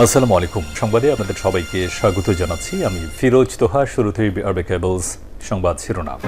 আসসালামু আলাইকুম। সংবাদে আপনাদের সবাইকে স্বাগত জানাচ্ছি। আমি ফিরোজ তোহা। শুরুতেই আরবে কেবলস সংবাদ শিরোনাম।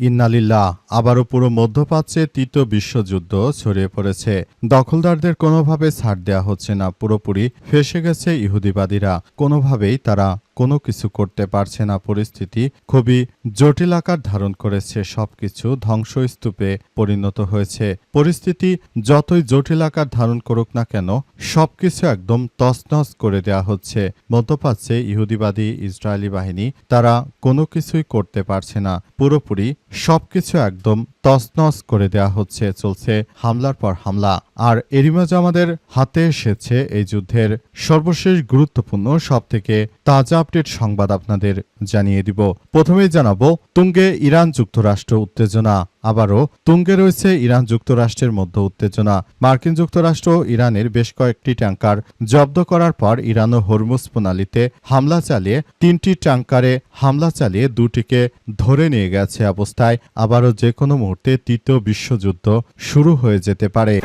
ইন্নালিল্লাহ, আবারও পুরো মধ্যপ্রাচ্যে তৃতীয় বিশ্বযুদ্ধ ছড়িয়ে পড়েছে। দখলদারদের কোনোভাবে ছাড় দেওয়া হচ্ছে না। পুরোপুরি ফেঁসে গেছে ইহুদিবাদীরা। কোনোভাবেই তারা কোনো কিছু করতে পারছে না। পরিস্থিতি খুবই জটিল আকার ধারণ করেছে। সবকিছু ধ্বংসস্তূপে পরিণত হয়েছে। পরিস্থিতি যতই জটিল আকার ধারণ করুক না কেন, সবকিছু একদম তছনছ করে দেওয়া হচ্ছে। মধ্যপ্রাচ্যে ইহুদিবাদী ইসরায়েলি বাহিনী তারা কোনো কিছুই করতে পারছে না। পুরোপুরি সবকিছু একদম তছনছ করে দেওয়া হচ্ছে। চলছে হামলার পর হামলা। আর এরই মাঝে আমাদের হাতে এসেছে এই যুদ্ধের সর্বশেষ গুরুত্বপূর্ণ সবথেকে তাজা আপডেট সংবাদ আপনাদের জানিয়ে দিব। প্রথমেই জানাবো তুঙ্গে ইরান যুক্তরাষ্ট্র উত্তেজনা। আবারও তুঙ্গে রয়েছে ইরান যুক্তরাষ্ট্রের মধ্যে উত্তেজনা। মার্কিন যুক্তরাষ্ট্র ইরানের বেশ কয়েকটি ট্যাঙ্কার জব্দ করার পর ইরান ও হরমুজ প্রণালীতে হামলা চালিয়ে 3টি ট্যাঙ্কারে হামলা চালিয়ে 2টিকে ধরে নিয়ে গেছে। অবস্থায় আবারও যে কোনো মুহূর্তে তৃতীয় বিশ্বযুদ্ধ শুরু হয়ে যেতে পারে।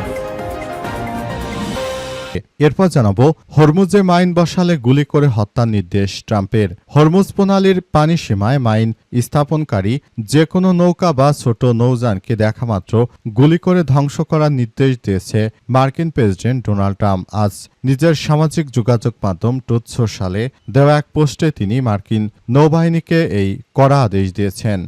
এরপর জানাবো হরমুজে মাইন বসালে গুলি করে হত্যার নির্দেশ ট্রাম্পের। হরমুজ প্রণালীর পানি সীমায় মাইন স্থাপনকারী যে কোনো নৌকা বা ছোট নৌযানকে দেখামাত্র গুলি করে ধ্বংস করার নির্দেশ দিয়েছে মার্কিন প্রেসিডেন্ট ডোনাল্ড ট্রাম্প। আজ নিজের সামাজিক যোগাযোগ মাধ্যম ট্রুথ সোশ্যালে দেওয়া এক পোস্টে তিনি মার্কিন নৌবাহিনীকে এই কড়া আদেশ দিয়েছেন।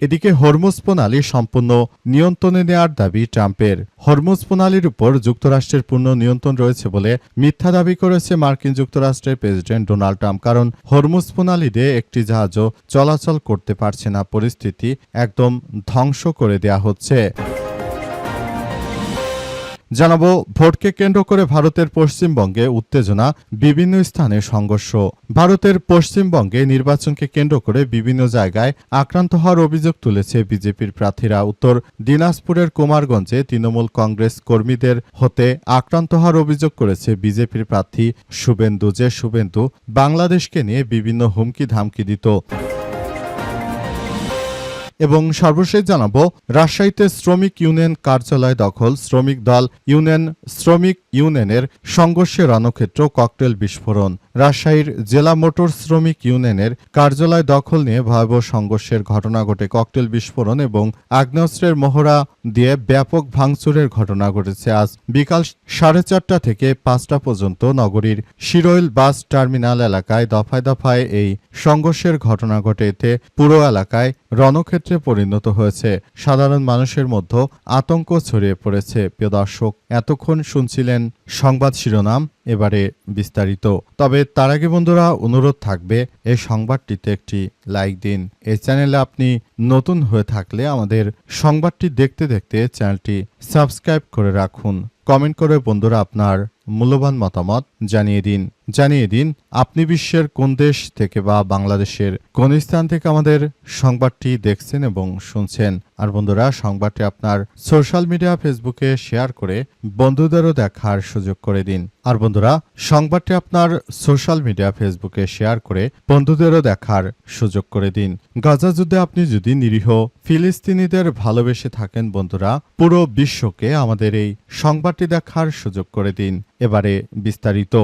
এদিকে হরমুজ প্রণালী সম্পূর্ণ নিয়ন্ত্রণে নেওয়ার দাবি ট্রাম্পের। হরমুজ প্রণালীর উপর যুক্তরাষ্ট্রের পূর্ণ নিয়ন্ত্রণ রয়েছে বলে মিথ্যা দাবি করেছে মার্কিন যুক্তরাষ্ট্রের প্রেসিডেন্ট ডোনাল্ড ট্রাম্প। কারণ হরমুজ প্রণালী দিয়ে একটি জাহাজও চলাচল করতে পারছে না। পরিস্থিতি একদম ধ্বংস করে দেয়া হচ্ছে। জানাবো ভোটকে কেন্দ্র করে ভারতের পশ্চিমবঙ্গে উত্তেজনা, বিভিন্ন স্থানে সংঘর্ষ। ভারতের পশ্চিমবঙ্গে নির্বাচনকে কেন্দ্র করে বিভিন্ন জায়গায় আক্রান্ত হওয়ার অভিযোগ তুলেছে বিজেপির প্রার্থীরা। উত্তর দিনাজপুরের কুমারগঞ্জে তৃণমূল কংগ্রেস কর্মীদের হতে আক্রান্ত হওয়ার অভিযোগ করেছে বিজেপির প্রার্থী শুভেন্দু। যে শুভেন্দু বাংলাদেশকে নিয়ে বিভিন্ন হুমকি ধামকি দিত। এবং সর্বশেষ জানাবো রাজশাহীতে শ্রমিক ইউনিয়ন কার্যালয় দখল। শ্রমিক ইউনিয়নের সংঘর্ষে রণক্ষেত্র, ককটেল বিস্ফোরণ। রাজশাহীর জেলা মোটর শ্রমিক ইউনিয়নের কার্যালয় দখল নিয়ে ভয়াবহ সংঘর্ষের ঘটনা ঘটে। ককটেল বিস্ফোরণ এবং আগ্নেয়াস্ত্রের মহড়া দিয়ে ব্যাপক ভাঙচুরের ঘটনা ঘটেছে। আজ বিকাল 4:30 থেকে 5টা পর্যন্ত নগরীর শিরোইল বাস টার্মিনাল এলাকায় দফায় দফায় এই সংঘর্ষের ঘটনা ঘটে। এতে পুরো এলাকায় রণক্ষেত্রে পরিণত হয়েছে। সাধারণ মানুষের মধ্যে আতঙ্ক ছড়িয়ে পড়েছে। প্রিয় দর্শক, এতক্ষণ শুনছিলেন সংবাদ শিরোনাম, এবারে বিস্তারিত। তবে তার আগে বন্ধুরা অনুরোধ থাকবে এই সংবাদটিতে একটি লাইক দিন। এই চ্যানেলে আপনি নতুন হয়ে থাকলে আমাদের সংবাদটি দেখতে দেখতে চ্যানেলটি সাবস্ক্রাইব করে রাখুন। কমেন্ট করে বন্ধুরা আপনার মূল্যবান মতামত জানিয়ে দিন আপনি বিশ্বের কোন দেশ থেকে বা বাংলাদেশের কোন স্থান থেকে আমাদের সংবাদটি দেখছেন এবং শুনছেন। আর বন্ধুরা সংবাদটি আপনার সোশ্যাল মিডিয়া ফেসবুকে শেয়ার করে বন্ধুদেরও দেখার সুযোগ করে দিন। আর বন্ধুরা সংবাদটি আপনার সোশ্যাল মিডিয়া ফেসবুকে শেয়ার করে বন্ধুদেরও দেখার সুযোগ করে দিন। গাজা যুদ্ধে আপনি যদি নিরীহ ফিলিস্তিনিদের ভালোবেসে থাকেন বন্ধুরা, পুরো বিশ্বকে আমাদের এই সংবাদটি দেখার সুযোগ করে দিন। এবারে বিস্তারিত।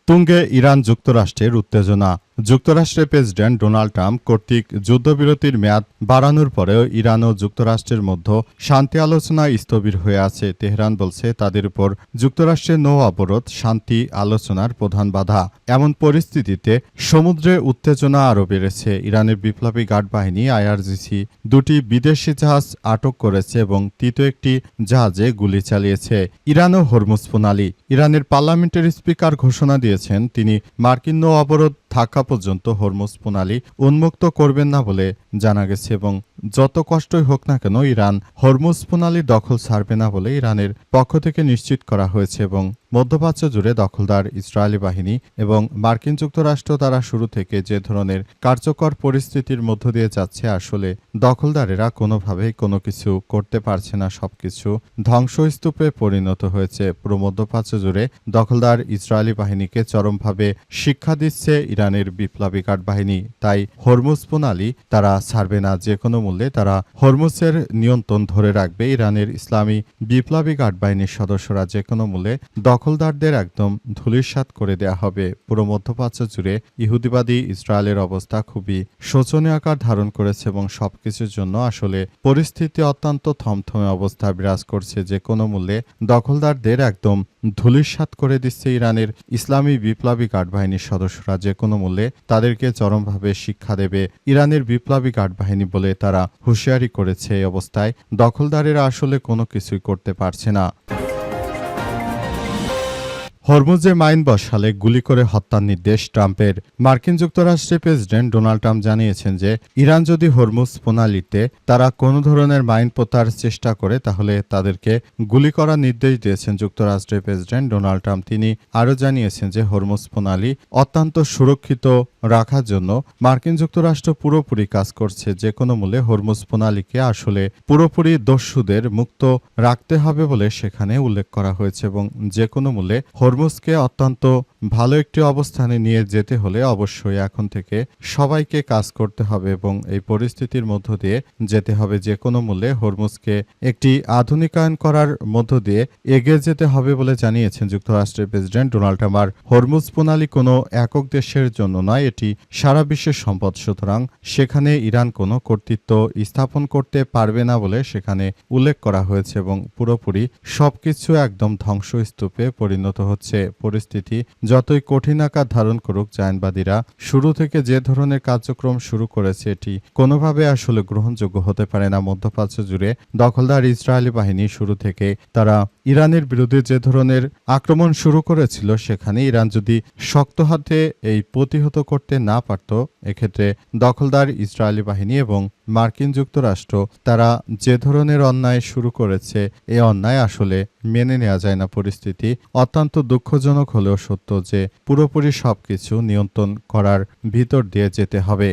তুঙ্গে ইরান যুক্তরাষ্ট্রের উত্তেজনা। যুক্তরাষ্ট্রের প্রেসিডেন্ট ডোনাল্ড ট্রাম্প কর্তৃক যুদ্ধবিরতির মেয়াদ বাড়ানোর পরেও ইরান ও যুক্তরাষ্ট্রের মধ্যে শান্তি আলোচনা স্থবির হয়ে আছে। তেহরান বলছে তাদের উপর যুক্তরাষ্ট্রের নৌ অবরোধ শান্তি আলোচনার প্রধান বাধা। এমন পরিস্থিতিতে সমুদ্রে উত্তেজনা আরও বেড়েছে। ইরানের বিপ্লবী গার্ড বাহিনী আইআরজিসি 2টি বিদেশি জাহাজ আটক করেছে এবং তৃতীয় একটি জাহাজে গুলি চালিয়েছে। ইরান ও হরমুজ প্রণালী। ইরানের পার্লামেন্টের স্পিকার ঘোষণা দিয়েছেন তিনি মার্কিন নৌ অবরোধ থাকা পর্যন্ত হরমুজ প্রণালী উন্মুক্ত করবেন না বলে জানা গেছে এবং যত কষ্টই হোক না কেন ইরান হরমুজ প্রণালী দখল ছাড়বে না বলে ইরানের পক্ষ থেকে নিশ্চিত করা হয়েছে এবং মধ্যপ্রাচ্য জুড়ে দখলদার ইসরায়েলি বাহিনী এবং মার্কিন যুক্তরাষ্ট্র তারা শুরু থেকে যে ধরনের কার্যকর পরিস্থিতির মধ্য দিয়ে যাচ্ছে, আসলে দখলদারেরা কোনোভাবেই কোনো কিছু করতে পারছে না, সবকিছু ধ্বংসস্তূপে পরিণত হয়েছে। পুরো মধ্যপ্রাচ্য জুড়ে দখলদার ইসরায়েলি বাহিনীকে চরমভাবে শিক্ষা দিচ্ছে ইরানের বিপ্লবী গার্ড বাহিনী। তাই হরমুজ প্রণালী তারা ছাড়বে না, যে কোনো মূল্যে তারা হরমুজের নিয়ন্ত্রণ ধরে রাখবে। ইরানের ইসলামী বিপ্লবী গার্ড বাহিনীর সদস্যরা যে কোনো মূল্যে দখলদারদের একদম ধূলিসাৎ করে দেয়া হবে। পুরো মধ্যপ্রাচ্য জুড়ে ইহুদিবাদী ইসরায়েলের অবস্থা খুবই শোচনীয় আকার ধারণ করেছে এবং সবকিছুর জন্য আসলে পরিস্থিতি অত্যন্ত থমথমে অবস্থা বিরাজ করছে। যে কোনো মূল্যে দখলদারদের একদম ধূলিসাৎ করে দিচ্ছে ইরানের ইসলামী বিপ্লবী গার্ড বাহিনীর সদস্যরা। যে কোনো মূল্যে তাদেরকে চরমভাবে শিক্ষা দেবে ইরানের বিপ্লবী গার্ড বাহিনী বলে তারা হুঁশিয়ারি করেছে। এই অবস্থায় দখলদারেরা আসলে কোনো কিছুই করতে পারছে না। হরমুজে মাইন বসালে গুলি করে হত্যার নির্দেশ ট্রাম্পের। মার্কিন যুক্তরাষ্ট্রের প্রেসিডেন্ট ডোনাল্ড ট্রাম্প জানিয়েছেন যে ইরান যদি হরমুজ প্রণালীতে তারা কোনো ধরনের মাইন পোতার চেষ্টা করে তাহলে তাদেরকে গুলি করার নির্দেশ দিয়েছেন যুক্তরাষ্ট্রের প্রেসিডেন্ট ডোনাল্ড ট্রাম্প। তিনি আরও জানিয়েছেন যে হরমুজ প্রণালী অত্যন্ত সুরক্ষিত রাখার জন্য মার্কিন যুক্তরাষ্ট্র পুরোপুরি কাজ করছে। যে কোনো মূল্যে হরমুজ প্রণালীকে আসলে পুরোপুরি দস্যুদের মুক্ত রাখতে হবে বলে সেখানে উল্লেখ করা হয়েছে এবং যে কোনো মূল্যে হরমুজকে অত্যন্ত ভালো একটি অবস্থানে নিয়ে যেতে হলে অবশ্যই এখন থেকে সবাইকে কাজ করতে হবে এবং এই পরিস্থিতির মধ্য দিয়ে যেতে হবে। যে কোনো মূল্যে হরমুজকে একটি আধুনিকায়ন করার মধ্য দিয়ে এগিয়ে যেতে হবে বলে জানিয়েছেন যুক্তরাষ্ট্রের প্রেসিডেন্ট ডোনাল্ড ট্রাম্প। আর হরমুজ প্রণালী কোনো একক দেশের জন্য নয়, এটি সারা বিশ্বের সম্পদ, সুতরাং সেখানে ইরান কোনো কর্তৃত্ব স্থাপন করতে পারবে না বলে সেখানে উল্লেখ করা হয়েছে এবং পুরোপুরি সবকিছু একদম ধ্বংসস্তূপে পরিণত হচ্ছে। পরিস্থিতি যতই কঠিন আকার ধারণ করুক, জায়নবাদীরা শুরু থেকে যে ধরনের কার্যক্রম শুরু করেছে এটি কোনোভাবে আসলে গ্রহণযোগ্য হতে পারে না। মধ্যপ্রাচ্য জুড়ে দখলদার ইসরায়েলি বাহিনী শুরু থেকে তারা ইরানের বিরুদ্ধে যে ধরনের আক্রমণ শুরু করেছিল, সেখানে ইরান যদি শক্ত হাতে এই প্রতিহত করতে না পারত, এক্ষেত্রে দখলদার ইসরায়েলি বাহিনী এবং মার্কিন যুক্তরাষ্ট্র তারা যে ধরনের অন্যায় শুরু করেছে, এই অন্যায় আসলে মেনে নেওয়া যায় না। পরিস্থিতি অত্যন্ত দুঃখজনক হলেও সত্য যে পুরোপুরি সবকিছু নিয়ন্ত্রণ করার ভিতর দিয়ে যেতে হবে।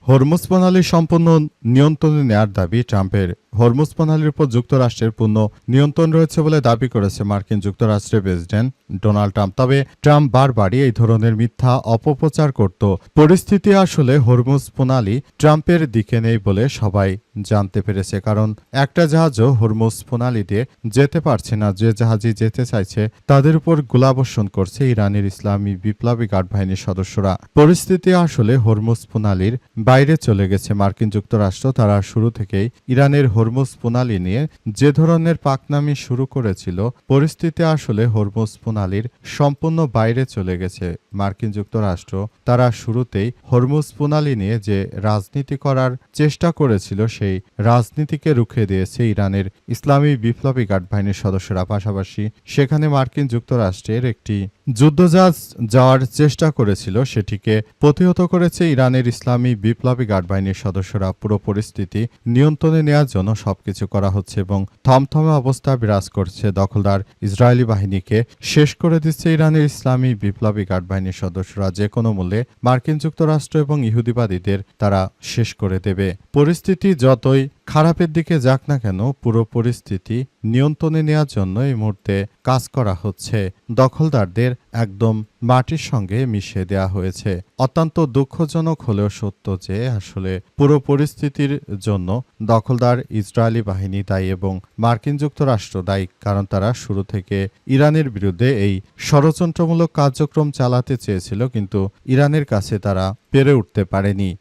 হরমুজ প্রণালী সম্পূর্ণ নিয়ন্ত্রণে নেয়ার দাবি ট্রাম্পের। হরমুজ প্রণালীর উপর যুক্তরাষ্ট্রের পূর্ণ নিয়ন্ত্রণ রয়েছে বলে দাবি করেছে মার্কিন যুক্তরাষ্ট্রের প্রেসিডেন্ট ডোনাল্ড ট্রাম্প। তবে ট্রাম্প বারবারই এই ধরনের মিথ্যা অপপ্রচার করত। পরিস্থিতি আসলে হরমুজ প্রণালী ট্রাম্পের দিকে নেই বলে সবাই জানতে পেরেছে, কারণ একটা জাহাজও হরমুজ প্রণালী দিয়ে যেতে পারছে না। যে জাহাজই যেতে চাইছে তাদের উপর গোলাবর্ষণ করছে ইরানের ইসলামী বিপ্লবী গার্ড বাহিনীর সদস্যরা। পরিস্থিতি আসলে হরমুজ প্রণালীর বাইরে চলে গেছে। মার্কিন যুক্তরাষ্ট্র তারা শুরু থেকেই ইরানের হরমুজ প্রণালী নিয়ে যে ধরনের পাকনামি শুরু করেছিল, পরিস্থিতি আসলে হরমুজ প্রণালীর সম্পূর্ণ বাইরে চলে গেছে। মার্কিন যুক্তরাষ্ট্র তারা শুরুতেই হরমুজ প্রণালী নিয়ে যে রাজনীতি করার চেষ্টা করেছিল, সেই রাজনীতিকে রুখে দিয়েছে ইরানের ইসলামী বিপ্লবী গার্ড বাহিনীর সদস্যরা। পাশাপাশি সেখানে মার্কিন যুক্তরাষ্ট্রের একটি যুদ্ধজাহাজ যাওয়ার চেষ্টা করেছিল, সেটিকে প্রতিহত করেছে ইরানের ইসলামী বিপ্লবী গার্ড বাহিনীর সদস্যরা। পুরো পরিস্থিতি নিয়ন্ত্রণে নেওয়ার জন্য সবকিছু করা হচ্ছে এবং থমথমে অবস্থা বিরাজ করছে। দখলদার ইসরায়েলি বাহিনীকে শেষ করে দিচ্ছে ইরানের ইসলামী বিপ্লবী গার্ড বাহিনীর সদস্যরা। যে কোনো মূল্যে মার্কিন যুক্তরাষ্ট্র এবং ইহুদিবাদীদের তারা শেষ করে দেবে। পরিস্থিতি যতই খারাপের দিকে যাক না কেন, পুরো পরিস্থিতি নিয়ন্ত্রণে নেওয়ার জন্য এই মুহূর্তে কাজ করা হচ্ছে। দখলদারদের একদম মাটির সঙ্গে মিশিয়ে দেওয়া হয়েছে। অত্যন্ত দুঃখজনক হলেও সত্য যে আসলে পুরো পরিস্থিতির জন্য দখলদার ইসরায়েলি বাহিনী দায়ী এবং মার্কিন যুক্তরাষ্ট্র দায়ী, কারণ তারা শুরু থেকে ইরানের বিরুদ্ধে এই ষড়যন্ত্রমূলক কার্যক্রম চালাতে চেয়েছিল, কিন্তু ইরানের কাছে তারা পেরে উঠতে পারেনি।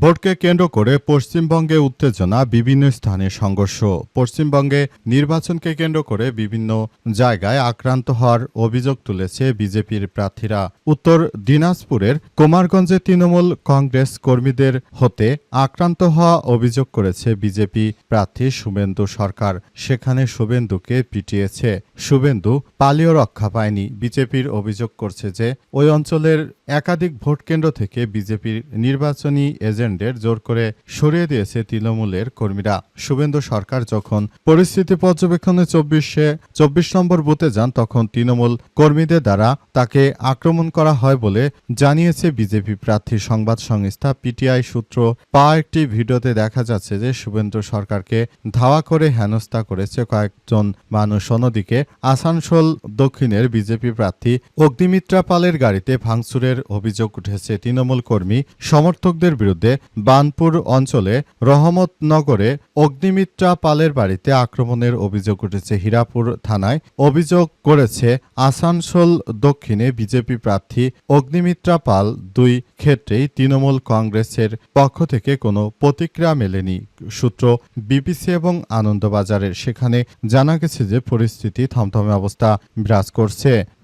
ভোটকে কেন্দ্র করে পশ্চিমবঙ্গে উত্তেজনা, বিভিন্ন স্থানে সংঘর্ষ। পশ্চিমবঙ্গে নির্বাচনকে কেন্দ্র করে বিভিন্ন জায়গায় আক্রান্ত হওয়ার অভিযোগ তুলেছে বিজেপির প্রার্থীরা। উত্তর দিনাজপুরের কুমারগঞ্জে তৃণমূল কংগ্রেস কর্মীদের হতে আক্রান্ত হওয়া অভিযোগ করেছে বিজেপি প্রার্থী শুভেন্দু সরকার। সেখানে শুভেন্দুকে পিটিয়েছে। শুভেন্দু পালিয়েও রক্ষা পায়নি। বিজেপির অভিযোগ করছে যে ওই অঞ্চলের একাধিক ভোট কেন্দ্র থেকে বিজেপির নির্বাচনী এজেন্ট এজেন্টদের জোর করে সরিয়ে দিয়েছে তৃণমূলের কর্মীরা। শুভেন্দু সরকার যখন পরিস্থিতি পর্যবেক্ষণে ২৪ নম্বর বুথে যান তখন তৃণমূল কর্মীদের দ্বারা তাকে আক্রমণ করা হয় বলে জানিয়েছে বিজেপি প্রার্থী। সংবাদ সংস্থা পিটিআই সূত্র পাওয়া একটি ভিডিওতে দেখা যাচ্ছে যে শুভেন্দু সরকারকে ধাওয়া করে হেনস্থা করেছে কয়েকজন মানুষ। অন্যদিকে আসানসোল দক্ষিণের বিজেপি প্রার্থী অগ্নিমিত্রা পালের গাড়িতে ভাঙচুরের অভিযোগ উঠেছে। তৃণমূল কর্মী সমর্থকদের বিরুদ্ধে বানপুর অঞ্চলে রহমতনগরে অগ্নিমিত্রা পালের বাড়িতে আক্রমণের অভিযোগ উঠেছে। হীরাপুর থানায় অভিযোগ করেছে আসানসোল দক্ষিণে বিজেপি প্রার্থী অগ্নিমিত্রা পাল। দুই ক্ষেত্রেই তৃণমূল কংগ্রেসের পক্ষ থেকে কোনো প্রতিক্রিয়া মেলেনি। সূত্র বিবিসি এবং আনন্দবাজারের। সেখানে জানা গেছে যে পরিস্থিতি থমথমে অবস্থা বিরাজ করছে।